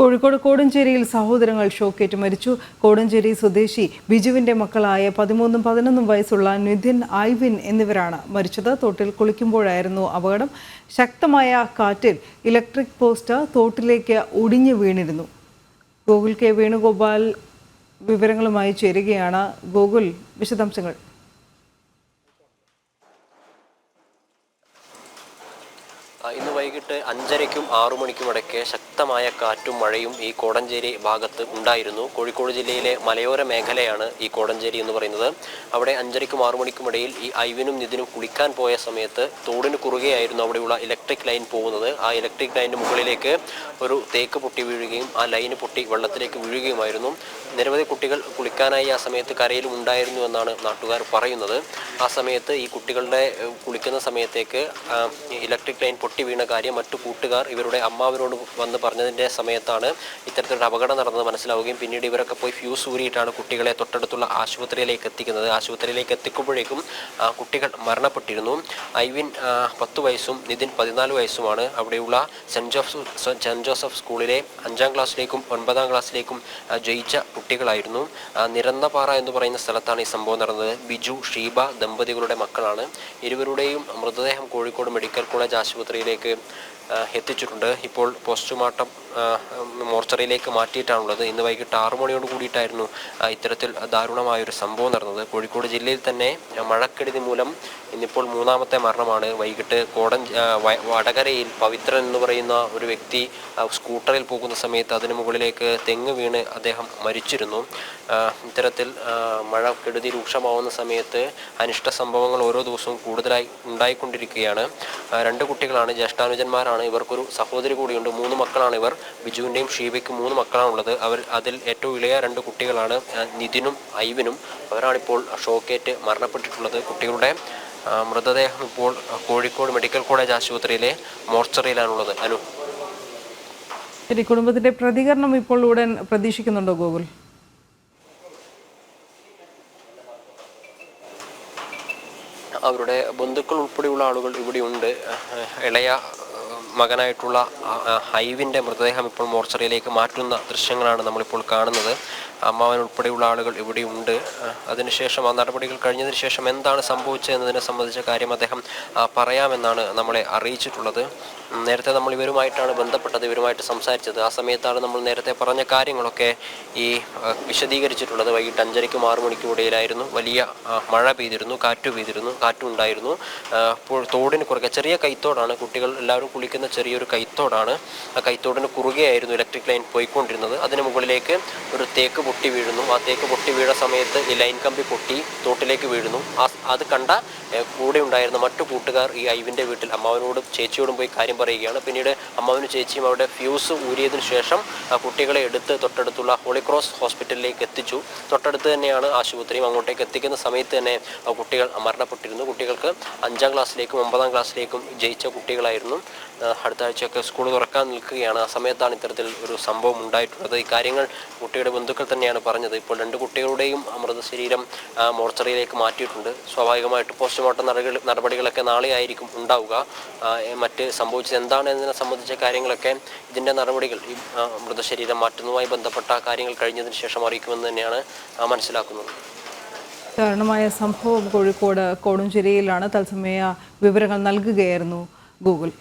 കോഴിക്കോട് കോടഞ്ചേരിയിൽ സഹോദരങ്ങൾ ഷോക്കേറ്റ് മരിച്ചു. കോടഞ്ചേരി സ്വദേശി ബിജുവിന്റെ മക്കളായ 13ഉം 11ഉം വയസ്സുള്ള നിതിൻ, ഐവിൻ എന്നിവരാണ് മരിച്ചത്. തോട്ടിൽ കുളിക്കുമ്പോഴായിരുന്നു അപകടം. ശക്തമായ കാറ്റിൽ ഇലക്ട്രിക് പോസ്റ്റ് തോട്ടിലേക്ക് ഒടിഞ്ഞു വീണിരുന്നു. ഗോകുൽ കെ വേണുഗോപാൽ വിവരങ്ങളുമായി ചേരുകയാണ്. ഗോകുൽ, വിശദാംശങ്ങൾ. ഇന്ന് വൈകിട്ട് 5:30-ക്കും 6 മണിക്കും ഇടയ്ക്ക് ശക്തമായ കാറ്റും മഴയും ഈ കോടഞ്ചേരി ഭാഗത്ത് ഉണ്ടായിരുന്നു. കോഴിക്കോട് ജില്ലയിലെ മലയോര മേഖലയാണ് ഈ കോടഞ്ചേരി എന്ന് പറയുന്നത്. അവിടെ 5:30-ക്കും 6 മണിക്കും ഇടയിൽ ഈ ഐവിനും നിതിനും കുളിക്കാൻ പോയ സമയത്ത് തോടിന് കുറുകെയായിരുന്നു അവിടെയുള്ള ഇലക്ട്രിക് ലൈൻ പോകുന്നത്. ആ ഇലക്ട്രിക് ലൈനിൻ്റെ മുകളിലേക്ക് ഒരു തേക്ക് പൊട്ടി വീഴുകയും ആ ലൈന് പൊട്ടി വെള്ളത്തിലേക്ക് വീഴുകയുമായിരുന്നു. നിരവധി കുട്ടികൾ കുളിക്കാനായി ആ സമയത്ത് കരയിലും ഉണ്ടായിരുന്നു എന്നാണ് നാട്ടുകാർ പറയുന്നത്. ആ സമയത്ത് ഈ കുട്ടികളുടെ കുളിക്കുന്ന സമയത്തേക്ക് ഇലക്ട്രിക് ലൈൻ പൊട്ടി വീണ കാര്യം മറ്റു കൂട്ടുകാർ ഇവരുടെ അമ്മാവരോട് വന്ന് പറഞ്ഞതിൻ്റെ സമയത്താണ് ഇത്തരത്തിലൊരു അപകടം നടന്നത് മനസ്സിലാവുകയും പിന്നീട് ഇവരൊക്കെ പോയി ഫ്യൂസ് ഊരിയിട്ടാണ് കുട്ടികളെ തൊട്ടടുത്തുള്ള ആശുപത്രിയിലേക്ക് എത്തിക്കുന്നത്. ആശുപത്രിയിലേക്ക് എത്തിക്കുമ്പോഴേക്കും കുട്ടികൾ മരണപ്പെട്ടിരുന്നു. ഐവിൻ 10 വയസ്സും നിതിൻ 14 വയസ്സുമാണ്. അവിടെയുള്ള സെൻറ് ജോസഫ് സ്കൂളിലെ 5ാം ക്ലാസ്സിലേക്കും 9ാം ക്ലാസ്സിലേക്കും ജയിച്ച കുട്ടികളായിരുന്നു. നിരന്നപാറ എന്ന് പറയുന്ന സ്ഥലത്താണ് ഈ സംഭവം നടന്നത്. ബിജു, ഷീബ ദമ്പതികളുടെ മക്കളാണ്. ഇരുവരുടെയും മൃതദേഹം കോഴിക്കോട് മെഡിക്കൽ കോളേജ് ആശുപത്രിയിലേക്ക് എത്തിച്ചിട്ടുണ്ട്. ഇപ്പോൾ പോസ്റ്റ്മോർട്ടം മോർച്ചറിയിലേക്ക് മാറ്റിയിട്ടാണുള്ളത്. ഇന്ന് വൈകിട്ട് 6 മണിയോട് കൂടിയിട്ടായിരുന്നു ഇത്തരത്തിൽ ദാരുണമായൊരു സംഭവം നടന്നത്. കോഴിക്കോട് ജില്ലയിൽ തന്നെ മഴക്കെടുതി മൂലം ഇന്നിപ്പോൾ 3ാമത്തെ മരണമാണ്. വൈകിട്ട് വടകരയിൽ പവിത്രൻ എന്ന് പറയുന്ന ഒരു വ്യക്തി സ്കൂട്ടറിൽ പോകുന്ന സമയത്ത് അതിന് മുകളിലേക്ക് തെങ്ങ് വീണ് അദ്ദേഹം മരിച്ചിരുന്നു. ഇത്തരത്തിൽ മഴക്കെടുതി രൂക്ഷമാവുന്ന സമയത്ത് അനിഷ്ട സംഭവങ്ങൾ ഓരോ ദിവസവും കൂടുതലായി ഉണ്ടായിക്കൊണ്ടിരിക്കുകയാണ്. 2 കുട്ടികളാണ്, ജ്യേഷ്ഠാനുജന്മാരാണ്. ഇവർക്കൊരു സഹോദരി കൂടിയുണ്ട്. 3 മക്കളാണ് ഇവർ. ബിജുവിൻ്റെയും ഷീബയ്ക്കും 3 മക്കളാണുള്ളത്. അതിൽ ഏറ്റവും ഇളയ 2 കുട്ടികളാണ് നിതിനും ഐവിനും. അവരാണിപ്പോൾ ഷോക്കേറ്റ് മരണപ്പെട്ടിട്ടുള്ളത്. കുട്ടികളുടെ മൃതദേഹം ഇപ്പോൾ കോഴിക്കോട് മെഡിക്കൽ കോളേജ് ആശുപത്രിയിലെ മോർച്ചറിയിലാണുള്ളത്. കുടുംബത്തിന്റെ പ്രതികരണം ഇപ്പോൾ ഉടൻ പ്രതീക്ഷിക്കുന്നുണ്ടോ ഗോകുൽ? അവരുടെ ബന്ധുക്കൾ ഉൾപ്പെടെയുള്ള ആളുകൾ ഇവിടെയുണ്ട്. ഇളയ മകനായിട്ടുള്ള ഐവിൻ്റെ മൃതദേഹം ഇപ്പോൾ മോർച്ചറിയിലേക്ക് മാറ്റുന്ന ദൃശ്യങ്ങളാണ് നമ്മളിപ്പോൾ കാണുന്നത്. അമ്മാവൻ ഉൾപ്പെടെയുള്ള ആളുകൾ ഇവിടെയുണ്ട്. അതിനുശേഷം ആ നടപടികൾ കഴിഞ്ഞതിന് ശേഷം എന്താണ് സംഭവിച്ചതെന്നതിനെ സംബന്ധിച്ച കാര്യം അദ്ദേഹം പറയാമെന്നാണ് നമ്മളെ അറിയിച്ചിട്ടുള്ളത്. നേരത്തെ നമ്മൾ ഇവരുമായിട്ടാണ് ബന്ധപ്പെട്ടത്, ഇവരുമായിട്ട് സംസാരിച്ചത്. ആ സമയത്താണ് നമ്മൾ നേരത്തെ പറഞ്ഞ കാര്യങ്ങളൊക്കെ ഈ വിശദീകരിച്ചിട്ടുള്ളത്. വൈകിട്ട് 5:30-ക്കും 6 മണിക്കും ഇടയിലായിരുന്നു വലിയ മഴ പെയ്തിരുന്നു, കാറ്റും ഉണ്ടായിരുന്നു. അപ്പോൾ തോടിന് കുറുകെ ചെറിയ കൈത്തോടാണ്, കുട്ടികൾ എല്ലാവരും കുളിക്കുന്ന ചെറിയൊരു കൈത്തോടാണ്. ആ കൈത്തോടിന് കുറുകെയായിരുന്നു ഇലക്ട്രിക് ലൈൻ പോയിക്കൊണ്ടിരുന്നത്. അതിന് മുകളിലേക്ക് ഒരു തേക്ക് പൊട്ടി വീഴുന്നു. ആ തേക്ക് പൊട്ടി വീഴുന്ന സമയത്ത് ഈ ലൈൻ കമ്പി പൊട്ടി തോട്ടിലേക്ക് വീഴുന്നു. അത് കണ്ട കൂടെ ഉണ്ടായിരുന്ന മറ്റു കൂട്ടുകാർ ഈ ഐവിൻ്റെ വീട്ടിൽ അമ്മാവനോടും ചേച്ചിയോടും പോയി കാര്യം പറയുകയാണ്. പിന്നീട് അമ്മാവനും ചേച്ചിയും അവിടെ ഫ്യൂസ് ഊരിയതിനു ശേഷം കുട്ടികളെ എടുത്ത് തൊട്ടടുത്തുള്ള ഹോളി ക്രോസ് ഹോസ്പിറ്റലിലേക്ക് എത്തിച്ചു. തൊട്ടടുത്ത് തന്നെയാണ് ആശുപത്രിയും. അങ്ങോട്ടേക്ക് എത്തിക്കുന്ന സമയത്ത് തന്നെ കുട്ടികൾ മരണപ്പെട്ടിരുന്നു. കുട്ടികൾക്ക് 5ാം ക്ലാസ്സിലേക്കും 9ാം ക്ലാസ്സിലേക്കും ജയിച്ച കുട്ടികളായിരുന്നു. അടുത്ത ആഴ്ചയൊക്കെ സ്കൂൾ തുറക്കാൻ നിൽക്കുകയാണ്. ആ സമയത്താണ് ഇത്തരത്തിൽ ഒരു സംഭവം ഉണ്ടായിട്ടുള്ളത്. ഈ കാര്യങ്ങൾ കുട്ടിയുടെ ബന്ധുക്കൾ തന്നെയാണ് പറഞ്ഞത്. ഇപ്പോൾ 2 കുട്ടികളുടെയും മൃതശരീരം മോർച്ചറിയിലേക്ക് മാറ്റിയിട്ടുണ്ട്. സ്വാഭാവികമായിട്ട് പോസ്റ്റ്മോർട്ടം നടപടികളൊക്കെ നാളെ ആയിരിക്കും ഉണ്ടാവുക. മറ്റ് സംഭവിച്ചത് എന്താണ് എന്നതിനെ സംബന്ധിച്ച കാര്യങ്ങളൊക്കെ ഇതിൻ്റെ നടപടികൾ ഈ മൃതശരീരം മാറ്റുന്നതുമായി ബന്ധപ്പെട്ട കാര്യങ്ങൾ കഴിഞ്ഞതിന് ശേഷം അറിയിക്കുമെന്ന് തന്നെയാണ് മനസ്സിലാക്കുന്നത്. ദാരുണമായ സംഭവം കോഴിക്കോട് കോടഞ്ചേരിയിലാണ്. തത്സമയ വിവരങ്ങൾ നൽകുകയായിരുന്നു ഗൂഗിൾ.